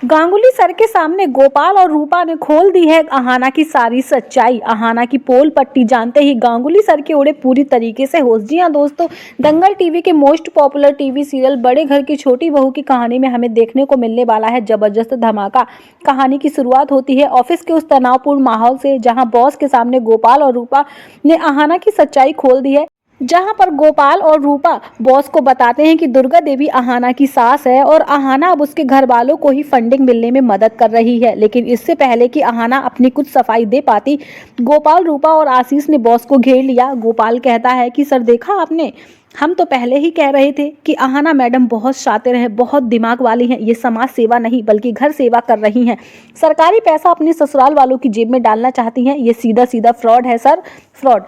Ganguly sir के सामने गोपाल और रूपा ने खोल दी है अहाना की सारी सच्चाई। अहाना की पोल पट्टी जानते ही गांगुली सर के उड़े पूरी तरीके से होश। जी हाँ दोस्तों, दंगल टीवी के मोस्ट पॉपुलर टीवी सीरियल बड़े घर की छोटी बहू की कहानी में हमें देखने को मिलने वाला है जबरदस्त धमाका। कहानी की शुरुआत होती है ऑफिस के उस तनावपूर्ण माहौल से जहां बॉस के सामने गोपाल और रूपा ने अहाना की सच्चाई खोल दी है। जहां पर गोपाल और रूपा बॉस को बताते हैं कि दुर्गा देवी अहाना की सास है और अहाना अब उसके घर वालों को ही फंडिंग मिलने में मदद कर रही है। लेकिन इससे पहले कि अहाना अपनी कुछ सफाई दे पाती, गोपाल, रूपा और आशीष ने बॉस को घेर लिया। गोपाल कहता है कि सर देखा आपने, हम तो पहले ही कह रहे थे कि अहाना मैडम बहुत शातिर है, बहुत दिमाग वाली हैं। ये समाज सेवा नहीं बल्कि घर सेवा कर रही हैं। सरकारी पैसा अपने ससुराल वालों की जेब में डालना चाहती हैं। ये सीधा सीधा फ्रॉड है सर, फ्रॉड।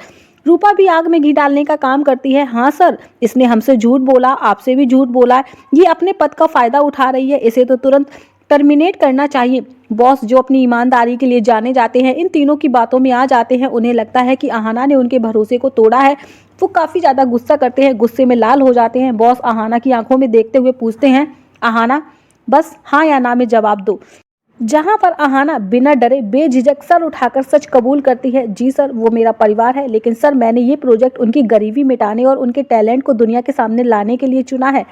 रूपा भी आग में घी डालने का काम करती है। हाँ सर, इसने हमसे झूठ बोला, आपसे भी झूठ बोला है। ये अपने पद का फायदा उठा रही है, इसे तो तुरंत टर्मिनेट करना चाहिए। बॉस जो अपनी ईमानदारी के लिए जाने जाते हैं इन तीनों की बातों में आ जाते हैं। उन्हें लगता है कि अहाना ने उनके भरोसे को तोड़ा है। वो काफी ज्यादा गुस्सा करते हैं, गुस्से में लाल हो जाते हैं। बॉस अहाना की आंखों में देखते हुए पूछते हैं, अहाना बस हाँ या ना में जवाब दो। जहां पर अहाना बिना डरे बेझिझक सर उठाकर सच कबूल करती है, जी सर वो मेरा परिवार है, लेकिन सर मैंने ये प्रोजेक्ट उनकी गरीबी मिटाने और उनके टैलेंट को दुनिया के सामने लाने के लिए चुना है,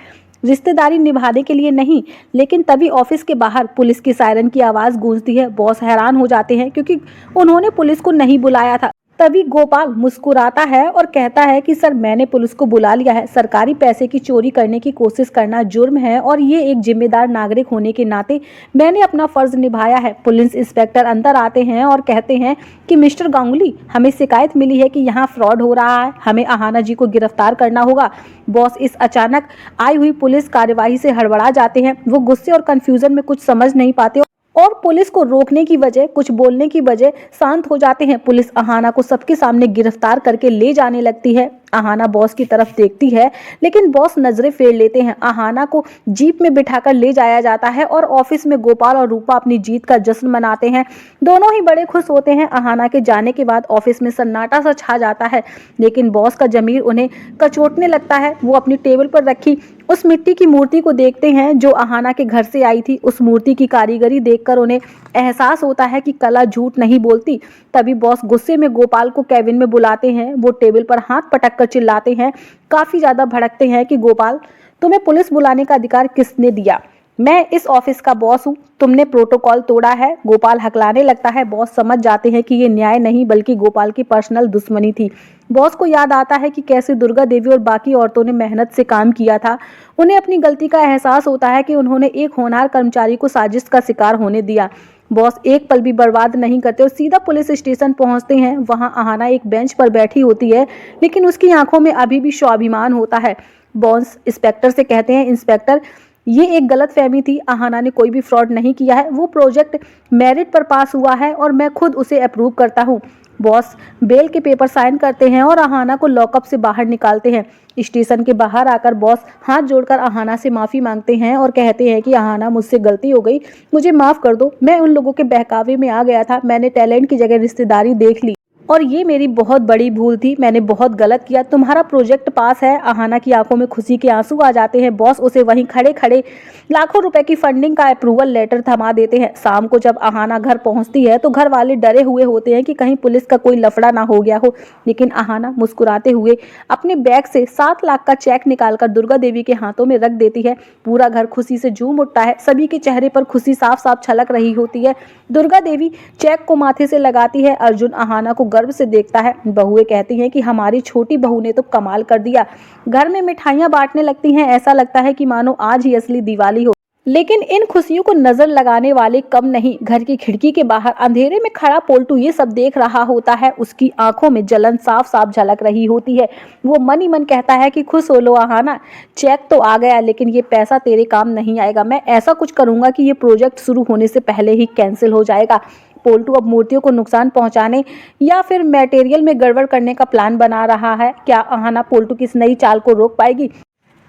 रिश्तेदारी निभाने के लिए नहीं। लेकिन तभी ऑफिस के बाहर पुलिस की सायरन की आवाज गूंजती है। बॉस हैरान हो जाते हैं क्योंकि उन्होंने पुलिस को नहीं बुलाया था। तभी गोपाल मुस्कुराता है और कहता है कि सर मैंने पुलिस को बुला लिया है। सरकारी पैसे की चोरी करने की कोशिश करना जुर्म है और ये एक जिम्मेदार नागरिक होने के नाते मैंने अपना फर्ज निभाया है। पुलिस इंस्पेक्टर अंदर आते हैं और कहते हैं कि मिस्टर गांगुली, हमें शिकायत मिली है कि यहाँ फ्रॉड हो रहा है, हमें अहाना जी को गिरफ्तार करना होगा। बॉस इस अचानक आई हुई पुलिस कार्यवाही से हड़बड़ा जाते हैं। वो गुस्से और कंफ्यूजन में कुछ समझ नहीं पाते और पुलिस को रोकने की वजह, कुछ बोलने की वजह शांत हो जाते हैं। पुलिस अहाना को सबके सामने गिरफ्तार करके ले जाने लगती है। अहाना बॉस की तरफ देखती है लेकिन बॉस नजरें फेर लेते हैं। अहाना को जीप में बिठाकर ले जाया जाता है और ऑफिस में गोपाल और रूपा अपनी जीत का जश्न मनाते हैं। दोनों ही बड़े खुश होते हैं। अहाना के जाने के बाद ऑफिस में सन्नाटा सा छा जाता है, लेकिन बॉस का जमीर उन्हें कचोटने लगता है। वो अपनी टेबल पर रखी उस मिट्टी की मूर्ति को देखते हैं जो अहाना के घर से आई थी। उस मूर्ति की कारीगरी देखकर उन्हें एहसास होता है कि कला झूठ नहीं बोलती। तभी बॉस गुस्से में गोपाल को केबिन में बुलाते हैं। वो टेबल पर हाथ पटक कर चिल्लाते हैं, काफी ज्यादा भड़कते हैं कि गोपाल, तुम्हें पुलिस बुलाने का अधिकार किसने दिया? मैं इस ऑफिस का बॉस हूँ, तुमने प्रोटोकॉल तोड़ा है। गोपाल हकलाने लगता है। बॉस समझ जाते हैं कि ये न्याय नहीं बल्कि गोपाल की पर्सनल दुश्मनी थी। बॉस को याद आता है कि कैसे दुर्गा देवी और बाकी औरतों ने मेहनत से काम किया था। उन्हें अपनी गलती का एहसास होता है कि उन्होंने एक होनहार कर्मचारी को साजिश का शिकार होने दिया। बॉस एक पल भी बर्बाद नहीं करते और सीधा पुलिस स्टेशन पहुंचते हैं। वहां अहाना एक बेंच पर बैठी होती है, लेकिन उसकी आंखों में अभी भी स्वाभिमान होता है। बॉस इंस्पेक्टर से कहते हैं, इंस्पेक्टर ये एक गलत फहमी थी, अहाना ने कोई भी फ्रॉड नहीं किया है। वो प्रोजेक्ट मेरिट पर पास हुआ है और मैं खुद उसे अप्रूव करता हूँ। बॉस बेल के पेपर साइन करते हैं और अहाना को लॉकअप से बाहर निकालते हैं। स्टेशन के बाहर आकर बॉस हाथ जोड़कर अहाना से माफ़ी मांगते हैं और कहते हैं कि अहाना, मुझसे गलती हो गई, मुझे माफ़ कर दो। मैं उन लोगों के बहकावे में आ गया था, मैंने टैलेंट की जगह रिश्तेदारी देख ली और ये मेरी बहुत बड़ी भूल थी, मैंने बहुत गलत किया। तुम्हारा प्रोजेक्ट पास है। अहाना की आंखों में खुशी के आंसू आ जाते हैं। बॉस उसे वहीं खड़े खड़े लाखों रुपए की फंडिंग का अप्रूवल लेटर थमा देते हैं। शाम को जब अहाना घर पहुंचती है तो घर वाले डरे हुए होते हैं कि कहीं पुलिस का कोई लफड़ा ना हो गया हो, लेकिन अहाना मुस्कुराते हुए अपने बैग से 7 लाख का चेक निकालकर दुर्गा देवी के हाथों में रख देती है। पूरा घर खुशी से झूम उठता है। सभी के चेहरे पर खुशी साफ साफ छलक रही होती है। दुर्गा देवी चेक को माथे से लगाती है। अर्जुन अहाना को गर्व से देखता है। बहुएं कहती हैं कि हमारी छोटी बहू ने तो कमाल कर दिया। घर में मिठाइयां बांटने लगती हैं। ऐसा लगता है कि मानो आज ही असली दिवाली हो। लेकिन इन खुशियों को नजर लगाने वाले कम नहीं। घर की खिड़की के बाहर अंधेरे में खड़ा पोल्टू ये सब देख रहा होता है। उसकी आंखों में जलन साफ साफ झलक रही होती है। वो मन ही मन कहता है कि खुश हो लो अहाना, चेक तो आ गया, लेकिन ये पैसा तेरे काम नहीं आएगा। मैं ऐसा कुछ करूंगा कि ये प्रोजेक्ट शुरू होने से पहले ही कैंसिल हो जाएगा। पोल्टू अब मूर्तियों को नुकसान पहुंचाने या फिर मटेरियल में गड़बड़ करने का प्लान बना रहा है। क्या अहाना पोल्टू की इस नई चाल को रोक पाएगी?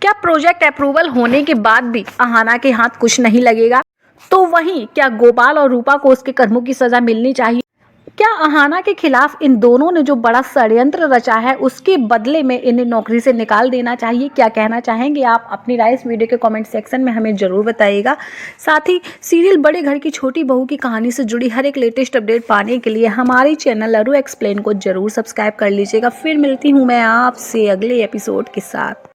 क्या प्रोजेक्ट अप्रूवल होने के बाद भी अहाना के हाथ कुछ नहीं लगेगा? तो वहीं क्या गोपाल और रूपा को उसके कर्मों की सजा मिलनी चाहिए? क्या अहाना के खिलाफ इन दोनों ने जो बड़ा षड्यंत्र रचा है उसके बदले में इन्हें नौकरी से निकाल देना चाहिए? क्या कहना चाहेंगे आप? अपनी राय इस वीडियो के कमेंट सेक्शन में हमें ज़रूर बताइएगा। साथ ही सीरियल बड़े घर की छोटी बहू की कहानी से जुड़ी हर एक लेटेस्ट अपडेट पाने के लिए हमारे चैनल अरु एक्सप्लेन को जरूर सब्सक्राइब कर लीजिएगा। फिर मिलती हूँ मैं आपसे अगले एपिसोड के साथ।